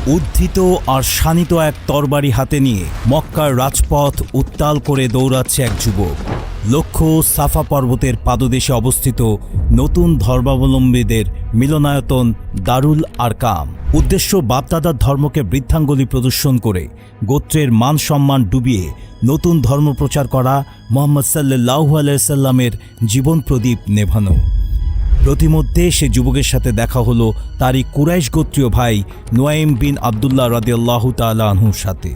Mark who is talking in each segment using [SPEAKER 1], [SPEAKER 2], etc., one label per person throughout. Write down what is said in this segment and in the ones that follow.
[SPEAKER 1] উদ্ধৃত আর শানিত এক তরবারি হাতে নিয়ে মক্কার রাজপথ উত্তাল করে দৌড়াচ্ছে এক যুবক। লক্ষ্য সাফা পর্বতের পাদদেশে অবস্থিত নতুন ধর্মাবলম্বীদের মিলনায়তন দারুল আরকাম। উদ্দেশ্য বাপদাদার ধর্মকে বৃদ্ধাঙ্গুলি প্রদর্শন করে গোত্রের মান সম্মান ডুবিয়ে নতুন ধর্ম প্রচার করা, মুহাম্মদ সাল্লাল্লাহু আলাইহি সাল্লামের জীবন প্রদীপ নেভানো। প্রতিমধ্যে সে যুবকের সাথে দেখা হলো তারই কুরাইশ গোত্রীয় ভাই নুয়াইম বিন আবদুল্লাহ রাদিয়াল্লাহু তাআলা আনহুর সাথে।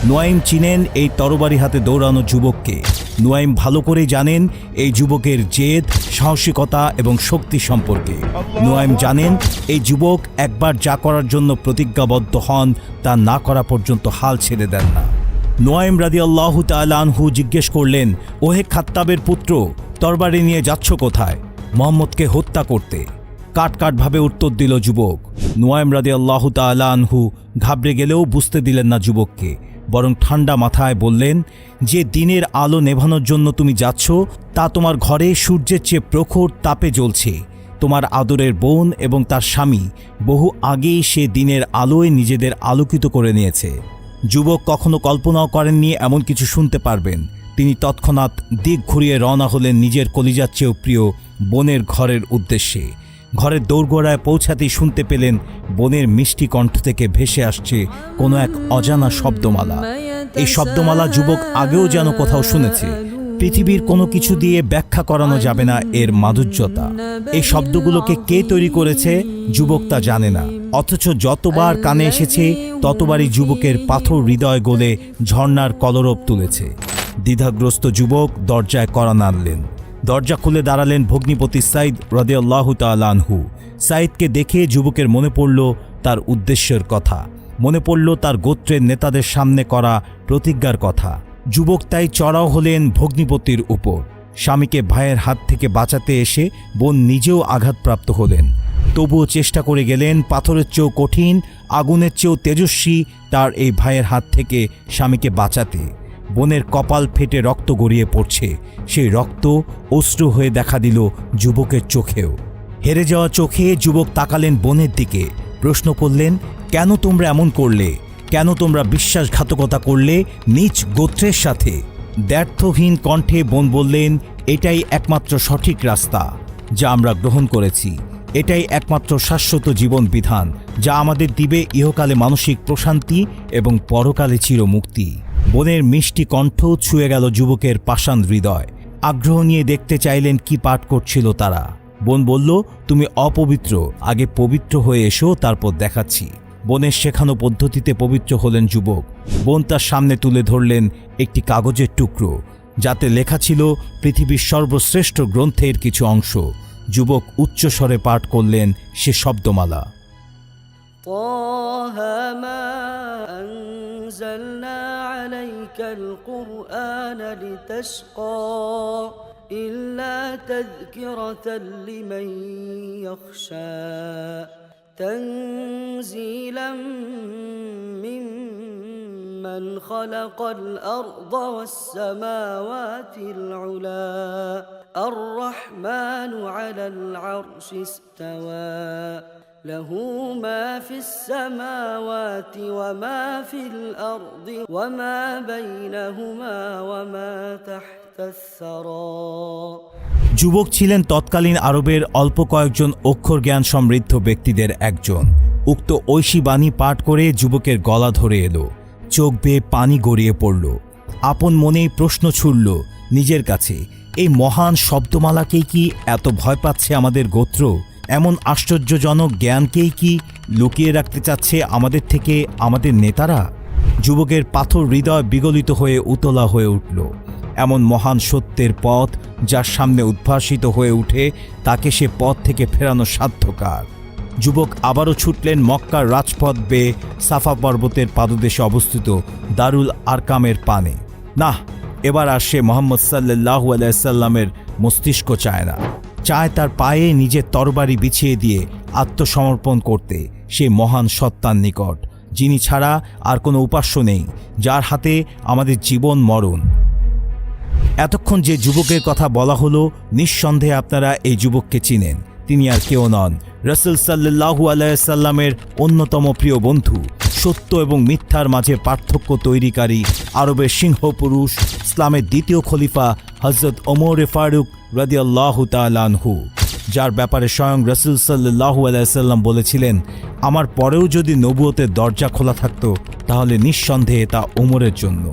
[SPEAKER 1] নুয়াইম চিনেন এই তরবারি হাতে দৌড়ানো যুবককে। নুয়াইম ভালো করে জানেন এই যুবকের জেদ, সাহসিকতা এবং শক্তি সম্পর্কে। নুয়াইম জানেন এই যুবক একবার যা করার জন্য প্রতিজ্ঞাবদ্ধ হন তা না করা পর্যন্ত হাল ছেড়ে দেন না। নুয়াইম রাদিয়াল্লাহু তাআলা আনহু জিজ্ঞেস করলেন, ওহে খাত্তাবের পুত্র, তরবারি নিয়ে যাচ্ছ কোথায়? মুহাম্মদকে হত্যা করতে। কাটভাবে উত্তর দিল যুবক। নুয়াইম রাদিয়াল্লাহু তাআলা আনহু ঘাবড়ে গেলেও বুঝতে দিলেন না যুবককে, বরং ঠান্ডা মাথায় বললেন, যে দিনের আলো নেভানোর জন্য তুমি যাচ্ছ তা তোমার ঘরে সূর্যের চেয়ে প্রখর তাপে জ্বলছে। তোমার আদরের বোন এবং তার স্বামী বহু আগেই সে দিনের আলোয় নিজেদের আলোকিত করে নিয়েছে। যুবক কখনো কল্পনাও করেননি এমন কিছু শুনতে পারবেন। তিনি তৎক্ষণাৎ দিক ঘুরিয়ে রওনা হলেন নিজের কলিজার চেয়েও প্রিয় বোনের ঘরের উদ্দেশ্যে। ঘরের দোরগোড়ায় পৌঁছাতেই শুনতে পেলেন বোনের মিষ্টি কণ্ঠ থেকে ভেসে আসছে কোনো এক অজানা শব্দমালা। এই শব্দমালা যুবক আগেও যেন কোথাও শুনেছে। পৃথিবীর কোনো কিছু দিয়ে ব্যাখ্যা করানো যাবে না এর মাধুর্যতা। এই শব্দগুলোকে কে তৈরি করেছে যুবক তা জানে না, অথচ যতবার কানে এসেছে ততবারই যুবকের পাথর হৃদয় গলে ঝর্ণার কলরব তুলেছে। দ্বিধাগ্রস্ত যুবক দরজায় কড়া নাড়লেন। দরজা খুলে দাঁড়ালেন ভগ্নিপতি সাইদ রাদিয়াল্লাহু তাআলা আনহু। সাইদকে দেখে যুবকের মনে পড়ল তার উদ্দেশ্যের কথা, মনে পড়ল তার গোত্রের নেতাদের সামনে করা প্রতিজ্ঞার কথা। যুবক তাই চড়াও হলেন ভগ্নিপতির উপর। স্বামীকে ভাইয়ের হাত থেকে বাঁচাতে এসে বোন নিজেও আঘাতপ্রাপ্ত হলেন। তবুও চেষ্টা করে গেলেন পাথরের চেয়েও কঠিন, আগুনের চেয়েও তেজস্বী তার এই ভাইয়ের হাত থেকে স্বামীকে বাঁচাতে। বোনের কপাল ফেটে রক্ত গড়িয়ে পড়ছে। সেই রক্ত অশ্রু হয়ে দেখা দিল যুবকের চোখেও। হেরে যাওয়া চোখে যুবক তাকালেন বোনের দিকে, প্রশ্ন করলেন, কেন তোমরা এমন করলে? কেন তোমরা বিশ্বাসঘাতকতা করলে নিজ গোত্রের সাথে? দ্ব্যর্থহীন কণ্ঠে বোন বললেন, এটাই একমাত্র সঠিক রাস্তা যা আমরা গ্রহণ করেছি। এটাই একমাত্র শাশ্বত জীবন বিধান যা আমাদের দিবে ইহকালে মানসিক প্রশান্তি এবং পরকালে চিরমুক্তি। বোনের মিষ্টি কণ্ঠ ছুঁয়ে গেল যুবকের পাষাণ হৃদয়। আগ্রহ নিয়ে দেখতে চাইলেন কি পাঠ করছিল তারা। বোন বলল, তুমি অপবিত্র, আগে পবিত্র হয়ে এসো, তারপর দেখাচ্ছি। বোনের শেখানো পদ্ধতিতে পবিত্র হলেন যুবক। বোন তার সামনে তুলে ধরলেন একটি কাগজের টুকরো, যাতে লেখা ছিল পৃথিবীর সর্বশ্রেষ্ঠ গ্রন্থের কিছু অংশ। যুবক উচ্চস্বরে পাঠ করলেন সে শব্দমালা।
[SPEAKER 2] أنزلنا عليك القرآن لتشقى إلا تذكرة لمن يخشى تنزيلا ممن خلق الأرض والسماوات العلا الرحمن على العرش استوى له ما في السماوات وما في الأرض وما بينهما وما تحت الثرى।
[SPEAKER 1] যুবক ছিলেন তৎকালীন আরবের অল্প কয়েকজন অক্ষর জ্ঞান সমৃদ্ধ ব্যক্তিদের একজন। উক্ত ঐশী বাণী পাঠ করে যুবকের গলা ধরে এলো, চোখ বেয়ে পানি গড়িয়ে পড়ল। আপন মনেই প্রশ্ন ছুড়ল নিজের কাছে, এই মহান শব্দমালাকেই কি এত ভয় পাচ্ছে আমাদের গোত্র? এমন আশ্চর্যজনক জ্ঞানকেই কি লুকিয়ে রাখতে চাচ্ছে আমাদের থেকে আমাদের নেতারা? যুবকের পাথর হৃদয় বিগলিত হয়ে উতলা হয়ে উঠল। এমন মহান সত্যের পথ যার সামনে উদ্ভাসিত হয়ে উঠে তাকে সে পথ থেকে ফেরানো সাধ্যকার। যুবক আবারও ছুটলেন মক্কার রাজপথ বেয়ে সাফা পর্বতের পাদদেশে অবস্থিত দারুল আরকামের পানে। না, এবার আর সে মুহাম্মদ সাল্লাল্লাহু আলাইহি সাল্লামের মস্তিষ্ক চায় না, চায় তার পায়ে নিজের তরবারি বিছিয়ে দিয়ে আত্মসমর্পণ করতে সে মহান সত্তার নিকট, যিনি ছাড়া আর কোনো উপাস্য নেই, যার হাতে আমাদের জীবন মরণ। এতক্ষণ যে যুবকের কথা বলা হলো, নিঃসন্দেহে আপনারা এই যুবককে চিনেন। তিনি আর কেউ নন, রাসূল সাল্লাল্লাহু আলাইহি সাল্লামের অন্যতম প্রিয় বন্ধু, সত্য এবং মিথ্যার মাঝে পার্থক্য তৈরিকারী আরবের সিংহপুরুষ ইসলামের দ্বিতীয় খলিফা হযরত ওমর ফারুক রাদিয়াল্লাহু তাআলা আনহু, যার ব্যাপারে স্বয়ং রাসূল সাল্লাল্লাহু আলাইহি সাল্লাম বলেছিলেন, আমার পরেও যদি নবুয়তের দরজা খোলা থাকতো তাহলে নিঃসন্দেহে তা ওমরের জন্য,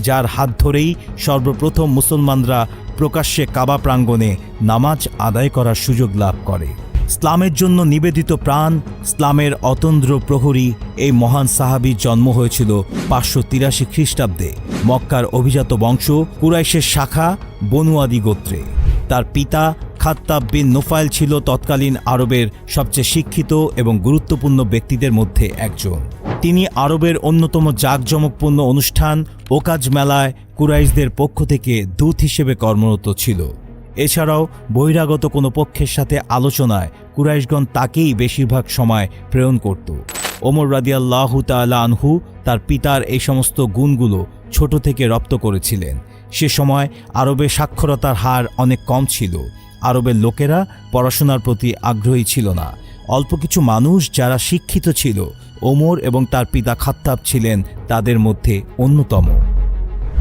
[SPEAKER 1] যার হাত ধরেই সর্বপ্রথম মুসলমানরা প্রকাশ্যে কাবা প্রাঙ্গণে নামাজ আদায় করার সুযোগ লাভ করে। ইসলামের জন্য নিবেদিত প্রাণ, ইসলামের অতন্দ্র প্রহরী এই মহান সাহাবীর জন্ম হয়েছিল 583 খ্রিস্টাব্দে মক্কার অভিজাত বংশ কুরাইশের শাখা বনু আদি গোত্রে। তার পিতা খাত্তাব বিন নুফাইল ছিল তৎকালীন আরবের সবচেয়ে শিক্ষিত এবং গুরুত্বপূর্ণ ব্যক্তিদের মধ্যে একজন। তিনি আরবের অন্যতম জাঁকজমকপূর্ণ অনুষ্ঠান ওকাজ মেলায় কুরাইশদের পক্ষ থেকে দূত হিসেবে কর্মরত ছিল। এছাড়াও বহিরাগত কোনো পক্ষের সাথে আলোচনায় কুরাইশগণ তাকেই বেশিরভাগ সময় প্রেরণ করত। ওমর রাদিয়াল্লাহু তাআলা আনহু তার পিতার এই সমস্ত গুণগুলো ছোট থেকে রপ্ত করেছিলেন। সে সময় আরবে সাক্ষরতার হার অনেক কম ছিল। আরবের লোকেরা পড়াশোনার প্রতি আগ্রহী ছিল না। অল্প কিছু মানুষ যারা শিক্ষিত ছিল, ওমর এবং তার পিতা খাত্তাব ছিলেন তাদের মধ্যে অন্যতম।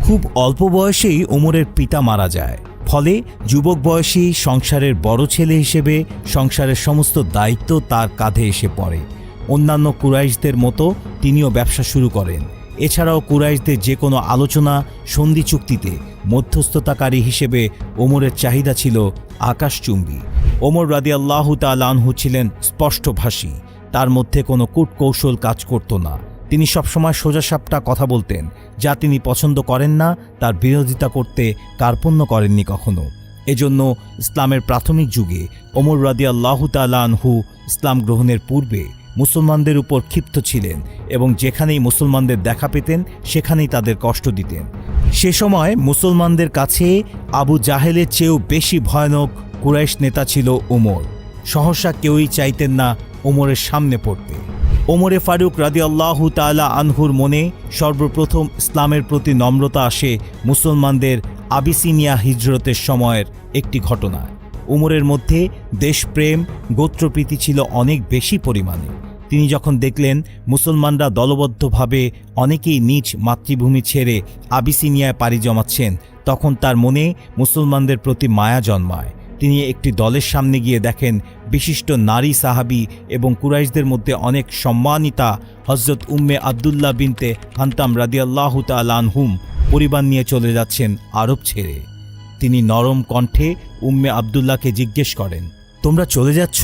[SPEAKER 1] খুব অল্প বয়সেই ওমরের পিতা মারা যায়। ফলে যুবক বয়সী সংসারের বড় ছেলে হিসেবে সংসারের সমস্ত দায়িত্ব তার কাঁধে এসে পড়ে। অন্যান্য কুরাইশদের মতো তিনিও ব্যবসা শুরু করেন। এছাড়াও কুরাইশদের যে কোনো আলোচনা সন্ধি চুক্তিতে মধ্যস্থতাকারী হিসেবে ওমরের চাহিদা ছিল আকাশচুম্বী। ওমর রাদিয়াল্লাহু তাআলা আনহু ছিলেন স্পষ্টভাষী। তার মধ্যে কোনো কূটকৌশল কাজ করত না। তিনি সবসময় সোজাসাপটা কথা বলতেন। যা তিনি পছন্দ করেন না তার বিরোধিতা করতে কার্পণ্য করেননি কখনো। এজন্য ইসলামের প্রাথমিক যুগে ওমর রাদিয়াল্লাহু তাআলা আনহু ইসলাম গ্রহণের পূর্বে মুসলমানদের উপর ক্ষিপ্ত ছিলেন এবং যেখানেই মুসলমানদের দেখা পেতেন সেখানেই তাদের কষ্ট দিতেন। সে সময় মুসলমানদের কাছে আবু জাহেলের চেয়েও বেশি ভয়ানক কুরাইশ নেতা ছিল ওমর। সহসা কেউই চাইতেন না ওমরের সামনে পড়তে। ওমরে ফারুক রাদিয়াল্লাহু তাআলা আনহুর মনে সর্বপ্রথম ইসলামের প্রতি নম্রতা আসে মুসলমানদের আবিসিনিয়া হিজরতের সময়ের একটি ঘটনায়। ওমরের মধ্যে দেশপ্রেম, গোত্রপ্রীতি ছিল অনেক বেশি পরিমাণে। তিনি যখন দেখলেন মুসলমানরা দলবদ্ধভাবে অনেকেই নিজ মাতৃভূমি ছেড়ে আবিসিনিয়ায় পাড়ি জমাচ্ছেন, তখন তার মনে মুসলমানদের প্রতি মায়া জন্মায়। তিনি একটি দলের সামনে গিয়ে দেখেন বিশিষ্ট নারী সাহাবী এবং কুরাইশদের মধ্যে অনেক সম্মানিতা হযরত উম্মে আবদুল্লাহ বিনতে হান্তাম রাদিয়াল্লাহু তাআলা আনহুম পরিবার নিয়ে চলে যাচ্ছেন আরব ছেড়ে। তিনি নরম কণ্ঠে উম্মে আবদুল্লাহকে জিজ্ঞেস করেন, তোমরা চলে যাচ্ছ?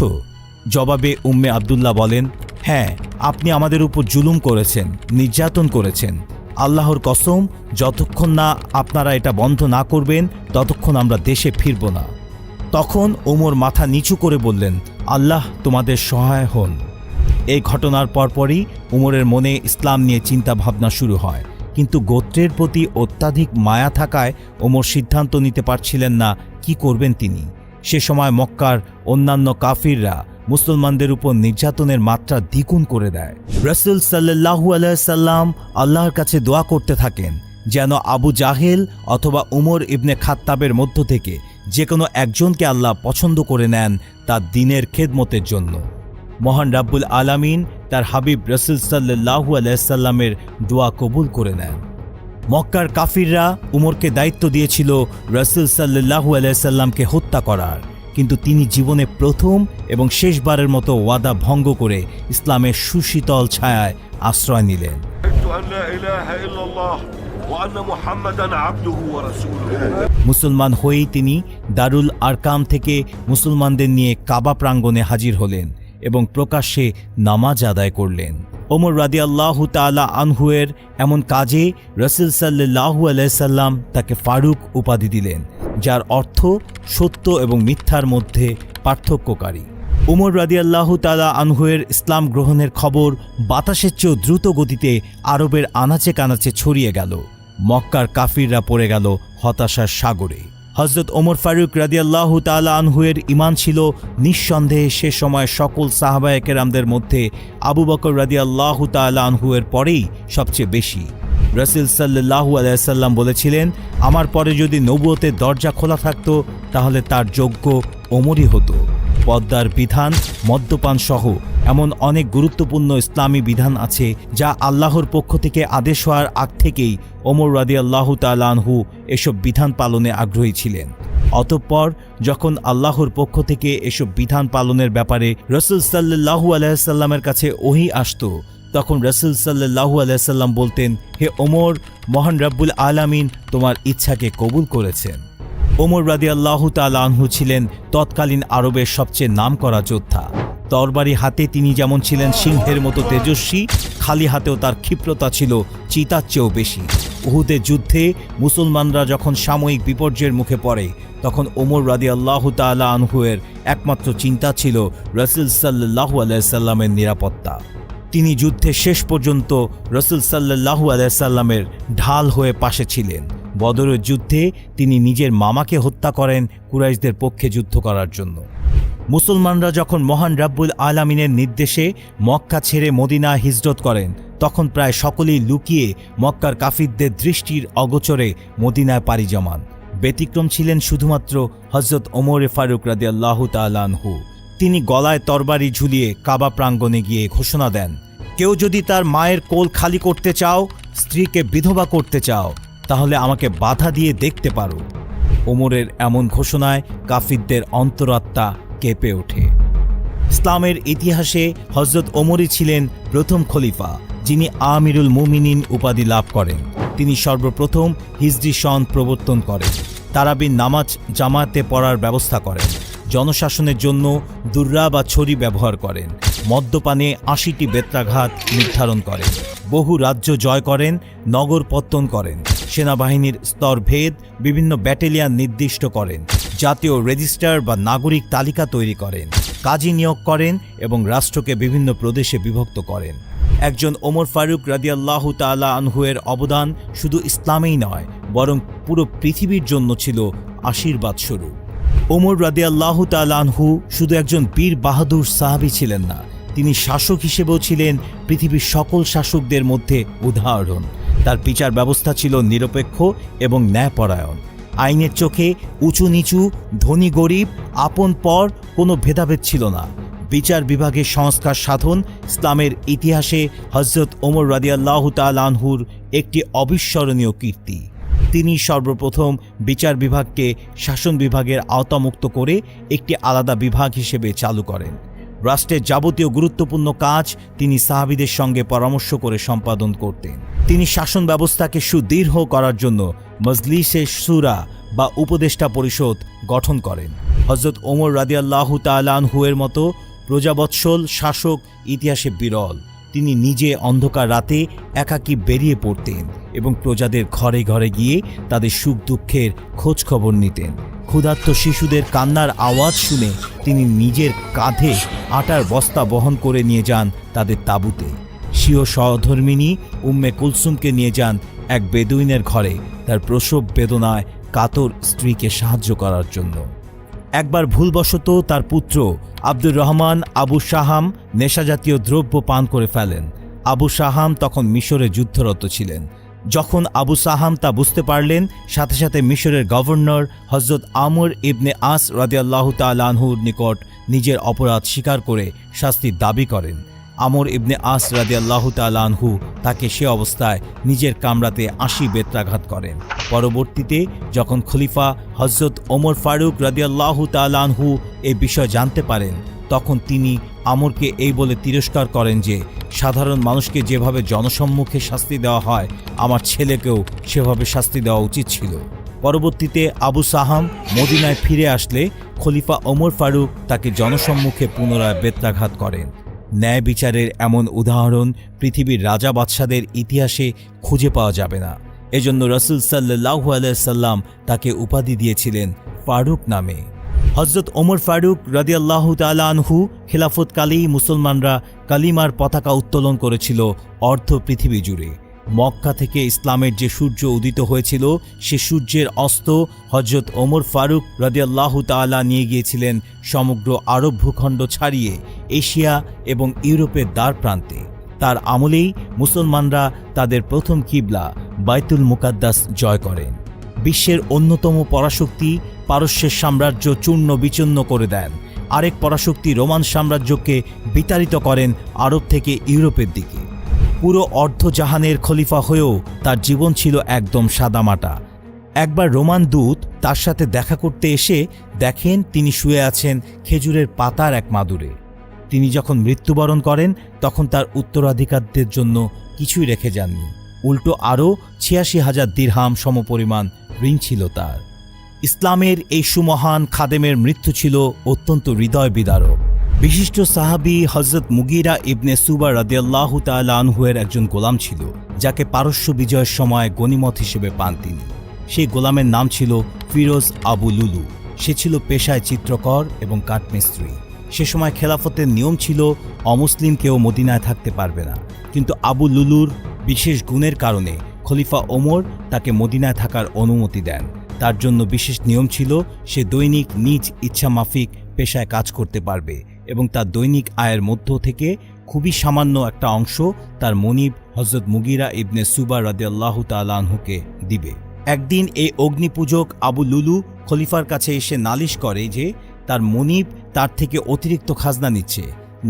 [SPEAKER 1] জবাবে উম্মে আবদুল্লাহ বলেন, হ্যাঁ, আপনি আমাদের উপর জুলুম করেছেন, নির্যাতন করেছেন। আল্লাহর কসম, যতক্ষণ না আপনারা এটা বন্ধ না করবেন ততক্ষণ আমরা দেশে ফিরব না। তখন ওমর মাথা নিচু করে বললেন, আল্লাহ তোমাদের সহায় হন। এই ঘটনার পরপরই ওমরের মনে ইসলাম নিয়ে চিন্তা ভাবনা শুরু হয়। কিন্তু গোত্রের প্রতি অত্যাধিক মায়া থাকায় ওমর সিদ্ধান্ত নিতে পারছিলেন না কি করবেন তিনি। সে সময় মক্কার অন্যান্য কাফিররা মুসলমানদের উপর নির্যাতনের মাত্রা দ্বিগুণ করে দেয়। রাসূল সাল্লাল্লাহু আলাইহি সাল্লাম আল্লাহর কাছে দোয়া করতে থাকেন যেন আবু জাহেল অথবা উমর ইবনে খাত্তাবের মধ্য থেকে যে কোনো একজনকে আল্লাহ পছন্দ করে নেন তার দ্বীনের খেদমতের জন্য। মহান রাব্বুল আলামিন তার হাবিব রাসূল সাল্লাল্লাহু আলাইহি সাল্লামের দোয়া কবুল করে নেন। মক্কার কাফিররা উমরকে দায়িত্ব দিয়েছিল রাসূল সাল্লাল্লাহু আলাইহি সাল্লামকে হত্যা করার, কিন্তু তিনি জীবনে প্রথম এবং শেষবারের মতো ওয়াদা ভঙ্গ করে ইসলামের সুশীতল ছায়ায় আশ্রয় নিলেন। মুসলমান হয়েই তিনি দারুল আরকাম থেকে মুসলমানদের নিয়ে কাবা প্রাঙ্গণে হাজির হলেন এবং প্রকাশ্যে নামাজ আদায় করলেন। ওমর রাদিয়াল্লাহু তাআলা আনহুয়ের এমন কাজে রাসূল সাল্লাল্লাহু আলাইহি সাল্লাম তাকে ফারুক উপাধি দিলেন, যার অর্থ সত্য এবং মিথ্যার মধ্যে পার্থক্যকারী। ওমর রাদিয়াল্লাহু তাআলা আনহুয়ের ইসলাম গ্রহণের খবর বাতাসের চেয়েও দ্রুত গতিতে আরবের আনাচে কানাচে ছড়িয়ে গেল। মক্কার কাফিররা পড়ে গেল হতাশার সাগরে। হযরত ওমর ফারুক রাদিয়াল্লাহু তাআলা আনহুয়ের ঈমান ছিল নিঃসন্দেহে সে সময় সকল সাহাবায়ে কেরামদের মধ্যে আবু বকর রাদিয়াল্লাহু তাআলা আনহুয়ের পরেই সবচেয়ে বেশি। রাসূল সাল্লাল্লাহু আলাইহি সাল্লাম বলেছিলেন, আমার পরে যদি নবুয়তের দরজা খোলা থাকতো তাহলে তার যোগ্য ওমরই হতো। পদ্মার বিধান, মদ্যপান সহ এমন অনেক গুরুত্বপূর্ণ ইসলামী বিধান আছে যা আল্লাহর পক্ষ থেকে আদেশ হওয়ার আগ থেকেই ওমর রাদিয়াল্লাহু তাআলা আনহু এসব বিধান পালনে আগ্রহী ছিলেন। অতঃপর যখন আল্লাহর পক্ষ থেকে এসব বিধান পালনের ব্যাপারে রাসূল সাল্লাল্লাহু আলাইহি সাল্লামের কাছে ওহী আসতো, তখন রাসূল সাল্লাল্লাহু আলাইহি সাল্লাম বলতেন, হে ওমর, মহান রব্বুল আলামিন তোমার ইচ্ছাকে কবুল করেছেন। ওমর রাদিয়াল্লাহু তাআলা আনহু ছিলেন তৎকালীন আরবের সবচেয়ে নামকরা যোদ্ধা। তরবারি হাতে তিনি যেমন ছিলেন সিংহের মতো তেজস্বী, খালি হাতেও তার ক্ষিপ্রতা ছিল চিতার চেয়েও বেশি। উহুদের যুদ্ধে মুসলমানরা যখন সাময়িক বিপর্যয়ের মুখে পড়ে, তখন ওমর রাদিয়াল্লাহু তাআলা আনহুয়ের একমাত্র চিন্তা ছিল রাসূল সাল্লাল্লাহু আলাইহি সাল্লামের নিরাপত্তা। তিনি যুদ্ধের শেষ পর্যন্ত রাসূল সাল্লাল্লাহু আলাইহি সাল্লামের ঢাল হয়ে পাশে ছিলেন। বদরের যুদ্ধে তিনি নিজের মামাকে হত্যা করেন কুরাইশদের পক্ষে যুদ্ধ করার জন্য। মুসলমানরা যখন মহান রব্বুল আলামিনের নির্দেশে মক্কা ছেড়ে মদিনা হিজরত করেন, তখন প্রায় সকলেই লুকিয়ে মক্কার কাফিরদের দৃষ্টির অগোচরে মদিনায় পাড়ি জমান। ব্যতিক্রম ছিলেন শুধুমাত্র হযরত ওমর ফারুক রাদিয়াল্লাহু তাআলা আনহু। তিনি গলায় তরবারি ঝুলিয়ে কাবা প্রাঙ্গণে গিয়ে ঘোষণা দেন, কেউ যদি তার মায়ের কোল খালি করতে চাও, স্ত্রীকে বিধবা করতে চাও, তাহলে আমাকে বাধা দিয়ে দেখতে পারো। ওমরের এমন ঘোষণায় কাফিরদের অন্তরাত্মা কেঁপে ওঠে। ইসলামের ইতিহাসে হযরত ওমরই ছিলেন প্রথম খলিফা যিনি আমিরুল মুমিনিন উপাধি লাভ করেন। তিনি সর্বপ্রথম হিজরি সন প্রবর্তন করেন, তারাবির নামাজ জামাতে পড়ার ব্যবস্থা করেন, জনশাসনের জন্য দুর্রা বা ছড়ি ব্যবহার করেন, মদ্যপানে ৮০টি বেত্রাঘাত নির্ধারণ করেন, বহু রাজ্য জয় করেন, নগর পত্তন করেন, সেনাবাহিনীর স্তরভেদ বিভিন্ন ব্যাটালিয়ন নির্দিষ্ট করেন, জাতীয় রেজিস্টার বা নাগরিক তালিকা তৈরি করেন, কাজী নিয়োগ করেন এবং রাষ্ট্রকে বিভিন্ন প্রদেশে বিভক্ত করেন। একজন ওমর ফারুক রাদিয়াল্লাহু তাআলা আনহুয়ের অবদান শুধু ইসলামেই নয়, বরং পুরো পৃথিবীর জন্য ছিল আশীর্বাদ স্বরূপ। ওমর রাদিয়াল্লাহু তাআলা আনহু শুধু একজন বীর বাহাদুর সাহাবী ছিলেন না, তিনি শাসক হিসেবেও ছিলেন পৃথিবীর সকল শাসকদের মধ্যে উদাহরণ। তার বিচার ব্যবস্থা ছিল নিরপেক্ষ এবং ন্যায়পরায়ণ। আইনের চোখে উঁচু নিচু, ধনী গরিব, আপন পর কোনো ভেদাভেদ ছিল না। বিচার বিভাগের সংস্কার সাধন ইসলামের ইতিহাসে হযরত ওমর রাদিয়াল্লাহু তাআলা আনহুর একটি অবিস্মরণীয় কীর্তি। তিনি সর্বপ্রথম বিচার বিভাগকে শাসন বিভাগের আওতামুক্ত করে একটি আলাদা বিভাগ হিসেবে চালু করেন। রাষ্ট্রের যাবতীয় গুরুত্বপূর্ণ কাজ তিনি সাহাবীদের সঙ্গে পরামর্শ করে সম্পাদন করতেন। তিনি শাসন ব্যবস্থাকে সুদৃঢ় করার জন্য মজলিসে শুরা বা উপদেষ্টা পরিষদ গঠন করেন। হযরত ওমর রাদিয়াল্লাহু তাআলা আনহুয়ের মতো প্রজাবৎসল শাসক ইতিহাসে বিরল। তিনি নিজে অন্ধকার রাতে একাকী বেরিয়ে পড়তেন এবং প্রজাদের ঘরে ঘরে গিয়ে তাদের সুখ দুঃখের খোঁজ খবর নিতেন। ক্ষুধার্ত শিশুদের কান্নার আওয়াজ শুনে তিনি নিজের কাঁধে আটার বস্তা বহন করে নিয়ে যান তাদের তাঁবুতে। স্বীয় সহধর্মিণী উম্মে কুলসুমকে নিয়ে যান এক বেদুইনের ঘরে তার প্রসব বেদনায় কাতর স্ত্রীকে সাহায্য করার জন্য। একবার ভুলবশত তার পুত্র আব্দুর রহমান আবু শাহাম নেশাজাতীয় দ্রব্য পান করে ফেলেন। আবু শাহাম তখন মিশরে যুদ্ধরত ছিলেন। যখন আবু শাহাম তা বুঝতে পারলেন, সাথে সাথে মিশরের গভর্নর হযরত আমর ইবনে আস রাদিয়াল্লাহু তাআলা আনহুর নিকট নিজের অপরাধ স্বীকার করে শাস্তির দাবি করেন। আমর ইবনে আস রাদিয়াল্লাহু তাআলা আনহু তাকে সে অবস্থায় নিজের কামরাতে ৮০ বেত্রাঘাত করেন। পরবর্তীতে যখন খলিফা হযরত ওমর ফারুক রাদিয়াল্লাহু তাআলা আনহু এই বিষয় জানতে পারেন, তখন তিনি আমরকে এই বলে তিরস্কার করেন যে সাধারণ মানুষকে যেভাবে জনসম্মুখে শাস্তি দেওয়া হয়, আমার ছেলেকেও সেভাবে শাস্তি দেওয়া উচিত ছিল। পরবর্তীতে আবু শাহাম মদিনায় ফিরে আসলে খলিফা ওমর ফারুক তাকে জনসম্মুখে পুনরায় বেত্রাঘাত করেন। ন্যায় বিচারের এমন উদাহরণ পৃথিবীর রাজা বাদশাদের ইতিহাসে খুঁজে পাওয়া যাবে না। এজন্য রাসূল সাল্লাল্লাহু আলাইহি সাল্লাম তাকে উপাধি দিয়েছিলেন ফারুক নামে। হযরত ওমর ফারুক রাদিয়াল্লাহু তাআলা আনহু খিলাফতকালেই মুসলমানরা কালিমার পতাকা উত্তোলন করেছিল অর্ধ পৃথিবী জুড়ে। মক্কা থেকে ইসলামের যে সূর্য উদিত হয়েছিল, সে সূর্যের অস্ত হযরত ওমর ফারুক রাদিয়াল্লাহু তাআলা নিয়ে গিয়েছিলেন সমগ্র আরব ভূখণ্ড ছাড়িয়ে এশিয়া এবং ইউরোপের দ্বার প্রান্তে। তার আমলেই মুসলমানরা তাদের প্রথম কিবলা বাইতুল মুকাদ্দাস জয় করেন। বিশ্বের অন্যতম পরাশক্তি পারস্যের সাম্রাজ্য চূর্ণ বিচূর্ণ করে দেন। আরেক পরাশক্তি রোমান সাম্রাজ্যকে বিতাড়িত করেন আরব থেকে ইউরোপের দিকে। পুরো অর্ধজাহানের খলিফা হয়েও তার জীবন ছিল একদম সাদামাটা। একবার রোমান দূত তার সাথে দেখা করতে এসে দেখেন তিনি শুয়ে আছেন খেজুরের পাতার এক মাদুরে। তিনি যখন মৃত্যুবরণ করেন তখন তার উত্তরাধিকারদের জন্য কিছুই রেখে যাননি, উল্টো আরও ৮৬,০০০ দিরহাম সমপরিমাণ ঋণ ছিল তার। ইসলামের এই সুমহান খাদেমের মৃত্যু ছিল অত্যন্ত হৃদয় বিদারক। বিশিষ্ট সাহাবী হযরত মুগীরা ইবনে সুবা রাদিয়াল্লাহু তাআলা আনহুয়ের একজন গোলাম ছিল, যাকে পারস্য বিজয়ের সময় গনিমত হিসেবে পান তিনি। সেই গোলামের নাম ছিল ফিরোজ আবু লুলু। সে ছিল পেশায় চিত্রকর এবং কাঠমিস্ত্রি। সে সময় খেলাফতের নিয়ম ছিল অমুসলিম কেউ মদিনায় থাকতে পারবে না, কিন্তু আবু লুলুর বিশেষ গুণের কারণে খলিফা ওমর তাকে মদিনায় থাকার অনুমতি দেন। তার জন্য বিশেষ নিয়ম ছিল সে দৈনিক নিজ ইচ্ছা মাফিক পেশায় কাজ করতে পারবে এবং তার দৈনিক আয়ের মধ্য থেকে খুবই সামান্য একটা অংশ তার মনিব হযরত মুগীরা ইবনে সুবা রাদিয়াল্লাহু তাআলা আনহুকে দিবে। একদিন এই অগ্নিপূজক আবু লুলু খলিফার কাছে এসে নালিশ করে যে তার মনিব তার থেকে অতিরিক্ত খাজনা নিচ্ছে।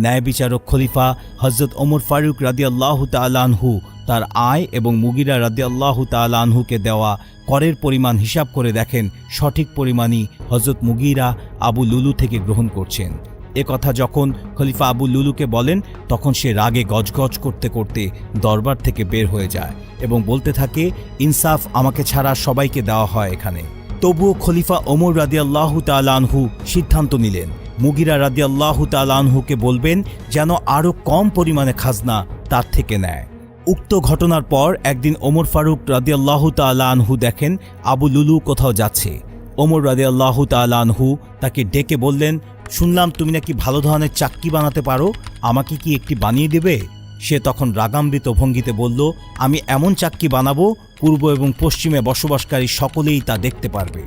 [SPEAKER 1] ন্যায় বিচারক খলিফা হযরত ওমর ফারুক রাদিয়াল্লাহু তাআলা আনহু তার আয় এবং মুগীরা রাদিয়াল্লাহু তাআলা আনহুকে দেওয়া করের পরিমাণ হিসাব করে দেখেন সঠিক পরিমাণই হযরত মুগীরা আবু লুলু থেকে গ্রহণ করছেন। এ কথা যখন খলিফা আবু লুলুকে বলেন তখন সে রাগে গজগজ করতে করতে দরবার থেকে বের হয়ে যায় এবং বলতে থাকে, ইনসাফ আমাকে ছাড়া সবাইকে দেওয়া হয় এখানে। তবুও খলিফা ওমর রাদিয়াল্লাহু তাআলা আনহু সিদ্ধান্ত নিলেন মুগীরা রাদিয়াল্লাহু তাআলা আনহুকে বলবেন যেন আরও কম পরিমাণে খাজনা তার থেকে নেয়। উক্ত ঘটনার পর একদিন ওমর ফারুক রাদিয়াল্লাহু তাআলা আনহু দেখেন আবু লুলু কোথাও যাচ্ছে। ওমর রাদিয়াল্লাহু তাআলা আনহু তাকে ডেকে বললেন, শুনলাম তুমি নাকি ভালো ধরনের চাক্কি বানাতে পারো, আমাকে কি একটি বানিয়ে দেবে? সে তখন রাগান্বিত ভঙ্গিতে বলল, আমি এমন চাক্কি বানাবো পূর্ব এবং পশ্চিমে বসবাসকারী সকলেই তা দেখতে পারবে।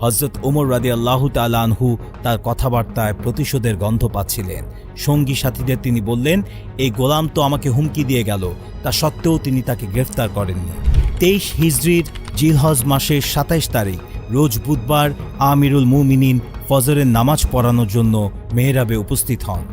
[SPEAKER 1] হযরত ওমর রাদিয়াল্লাহু তাআলা আনহু তার কথাবার্তায় প্রতিশোধের গন্ধ পাচ্ছিলেন। সঙ্গী সাথীদের তিনি বললেন, এই গোলাম তো আমাকে হুমকি দিয়ে গেল, তা সত্ত্বেও তিনি তাকে গ্রেফতার করেননি। 23 হিজরির জিলহজ মাসের 27 তারিখ রোজ বুধবার আমিরুল মুমিনিন ফজরের নামাজ পড়ানোর জন্য মেহরাবে উপস্থিত হন।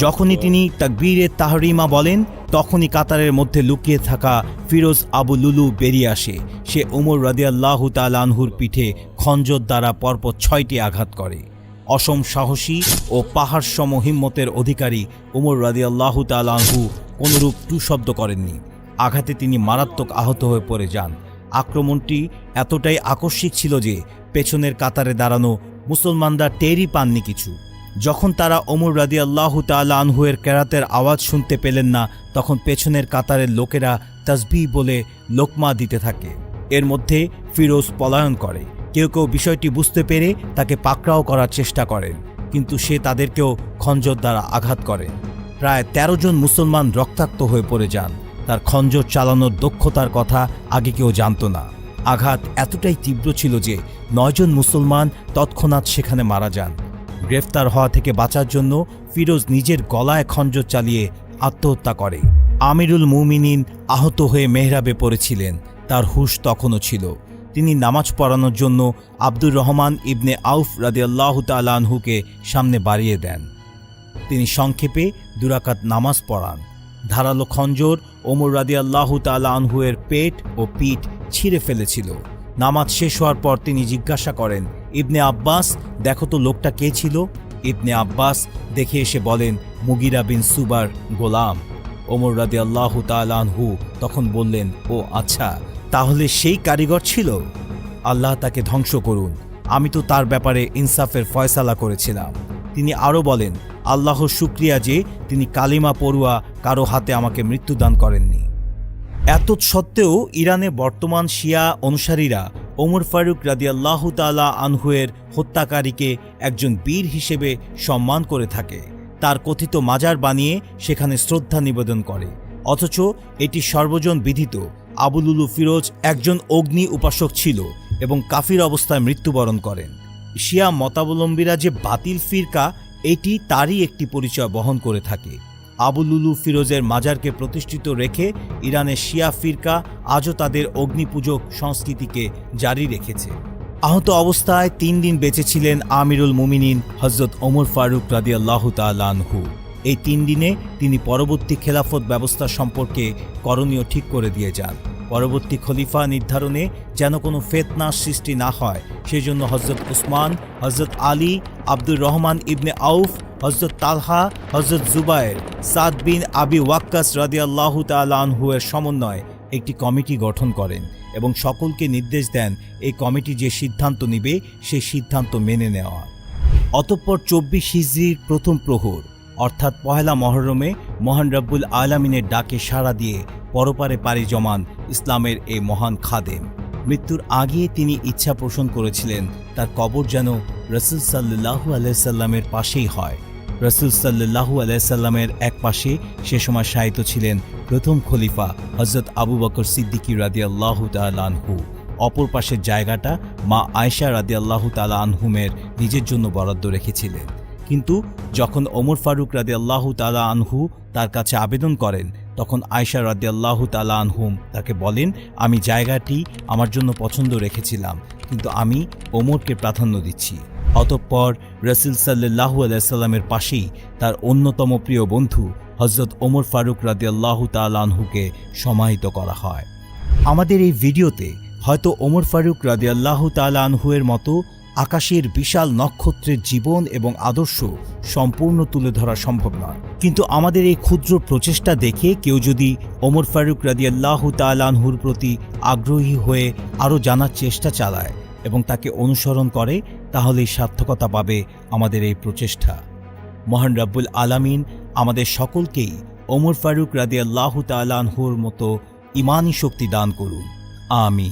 [SPEAKER 1] যখনই তিনি তাকবীরে তাহরিমা বলেন তখনই কাতারের মধ্যে লুকিয়ে থাকা ফিরোজ আবু লুলু বেরিয়ে আসে। সে ওমর রাদিয়াল্লাহু তাআলা আনহুর পিঠে খঞ্জর দ্বারা পরপর 6টি আঘাত করে। অসম সাহসী ও পাহাড় সম হিম্মতের অধিকারী ওমর রাদিয়াল্লাহু তাআলা আনহু কোনরূপ টু শব্দ করেননি। আঘাতে তিনি মারাত্মক আহত হয়ে পড়ে যান। আক্রমণটি এতটাই আকস্মিক ছিল যে পেছনের কাতারে দাঁড়ানো মুসলমানরা টেরই পাননি কিছু। যখন তারা ওমর রাদিয়াল্লাহু তাআলা আনহুয়ের কেরাতের আওয়াজ শুনতে পেলেন না, তখন পেছনের কাতারের লোকেরা তাসবিহ বলে লোকমা দিতে থাকে। এর মধ্যে ফিরোজ পলায়ন করে। কেউ কেউ বিষয়টি বুঝতে পেরে তাকে পাকড়াও করার চেষ্টা করেন, কিন্তু সে তাদেরকেও খঞ্জর দ্বারা আঘাত করে। প্রায় 13 জন মুসলমান রক্তাক্ত হয়ে পড়ে যান। তার খঞ্জর চালানোর দক্ষতার কথা আগে কেউ জানত না। আঘাত এতটাই তীব্র ছিল যে 9 জন মুসলমান তৎক্ষণাৎ সেখানে মারা যান। গ্রেফতার হওয়া থেকে বাঁচার জন্য ফিরোজ নিজের গলায় খঞ্জর চালিয়ে আত্মহত্যা করে। আমিরুল মুমিনিন আহত হয়ে মেহরাবে পড়েছিলেন, তার হুঁশ তখনও ছিল। তিনি নামাজ পড়ানোর জন্য আব্দুর রহমান ইবনে আউফ রাদিয়াল্লাহু তাআলা আনহুকে সামনে বাড়িয়ে দেন। তিনি সংক্ষেপে 2 রাকাত নামাজ পড়ান। ধারালো খঞ্জর ওমর রাদিয়াল্লাহু তাআলা আনহুয়ের পেট ও পিঠ ছিঁড়ে ফেলেছিল। নামাজ শেষ হওয়ার পর তিনি জিজ্ঞাসা করেন, ইবনে আব্বাস, দেখো তো লোকটা কে ছিল? ইবনে আব্বাস দেখে এসে বলেন, মুগীরা বিন সুবার গোলাম। ওমর রাদিয়াল্লাহু তাআলা আনহু তখন বললেন, ও আচ্ছা, তাহলে সেই কারিগর ছিল। আল্লাহ তাকে ধ্বংস করুন, আমি তো তার ব্যাপারে ইনসাফের ফয়সালা করেছিলাম। তিনি আরও বলেন, আল্লাহর শুকরিয়া যে তিনি কালিমা পড়ুয়া কারো হাতে আমাকে মৃত্যুদান করেননি। এত সত্ত্বেও ইরানে বর্তমান শিয়া অনুসারীরা ওমর ফারুক রাদিয়াল্লাহু তাআলা আনহুয়ের হত্যাকারীকে একজন বীর হিসেবে সম্মান করে থাকে। তার কথিত মাজার বানিয়ে সেখানে শ্রদ্ধা নিবেদন করে। অথচ এটি সর্বজন বিদিত আবু লুলু ফিরোজ একজন অগ্নি উপাসক ছিল এবং কাফির অবস্থায় মৃত্যুবরণ করেন। শিয়া মতাবলম্বীরা যে বাতিল ফিরকা, এটি তারই একটি পরিচয় বহন করে থাকে। আবু লুলু ফিরোজের মাজারকে প্রতিষ্ঠিত রেখে ইরানের শিয়া ফিরকা আজও তাদের অগ্নিপূজক সংস্কৃতিকে জারি রেখেছে। আহত অবস্থায় 3 দিন বেঁচে ছিলেন আমিরুল মুমিনিন হযরত ওমর ফারুক রাদিয়াল্লাহু তাআলা আনহু। এই 3 দিনে তিনি পরবর্তী খেলাফত ব্যবস্থা সম্পর্কে করণীয় ঠিক করে দিয়ে যান। পরবর্তী খলিফা নির্ধারণে যেন কোনো ফিতনা সৃষ্টি না হয় সেজন্য হযরত উসমান, হযরত আলী, আব্দুর রহমান ইবনে আউফ, হযরত তালহা, হযরত জুবায়ের, সাদ বিন আবি ওয়াক্কাস রাদিয়াল্লাহু তাআলা আনহু এর সমন্বয়ে একটি কমিটি গঠন করেন এবং সকলকে নির্দেশ দেন এই কমিটি যে সিদ্ধান্ত নেবে সেই সিদ্ধান্ত মেনে নেওয়া। অতঃপর 24 হিজরির প্রথম প্রহর অর্থাৎ পহেলা মহরমে মহান রব্বুল আলামিনের ডাকে সাড়া দিয়ে পরপারে পাড়ি জমান ইসলামের এই মহান খাদেম। মৃত্যুর আগে তিনি ইচ্ছা পোষণ করেছিলেন তার কবর যেন রাসূল সাল্লাল্লাহু আলাইহি সাল্লামের পাশেই হয়। রাসূল সাল্লাল্লাহু আলাইহি সাল্লামের এক পাশে সে সময় শায়িত ছিলেন প্রথম খলিফা হযরত আবু বকর সিদ্দিকী রাদিয়াল্লাহু তাআলা আনহু। অপর পাশের জায়গাটা মা আয়েশা রাদিয়াল্লাহু তাআলা আনহুমের নিজের জন্য বরাদ্দ রেখেছিলেন। কিন্তু যখন ওমর ফারুক রাদিয়াল্লাহু তাআলা আনহু তার কাছে আবেদন করেন তখন আয়েশা রাদিয়াল্লাহু তাআলা আনহুম তাকে বলেন, আমি জায়গাটি আমার জন্য পছন্দ রেখেছিলাম কিন্তু আমি ওমরকে প্রাধান্য দিচ্ছি। অতঃপর রাসূল সাল্লাল্লাহু আলাইহি সাল্লামের পাশেই তার অন্যতম প্রিয় বন্ধু হযরত ওমর ফারুক রাদিয়াল্লাহু তাআলা আনহুকে সমাহিত করা হয়। আমাদের এই ভিডিওতে হয়তো ওমর ফারুক রাদিয়াল্লাহু তাআলা আনহুয়ের মতো আকাশের বিশাল নক্ষত্রের জীবন এবং আদর্শ সম্পূর্ণ তুলে ধরা সম্ভব নয়, কিন্তু আমাদের এই ক্ষুদ্র প্রচেষ্টা দেখে কেউ যদি ওমর ফারুক রাদিয়াল্লাহু তাআলা আনহুর প্রতি আগ্রহী হয়ে আরও জানার চেষ্টা চালায় এবং তাকে অনুসরণ করে তাহলেই সার্থকতা পাবে আমাদের এই প্রচেষ্টা। মহান রব্বুল আলামিন আমাদের সকলকেই ওমর ফারুক রাদিয়াল্লাহু তাআলা আনহুর মতো ঈমানি শক্তি দান করুন। আমিন।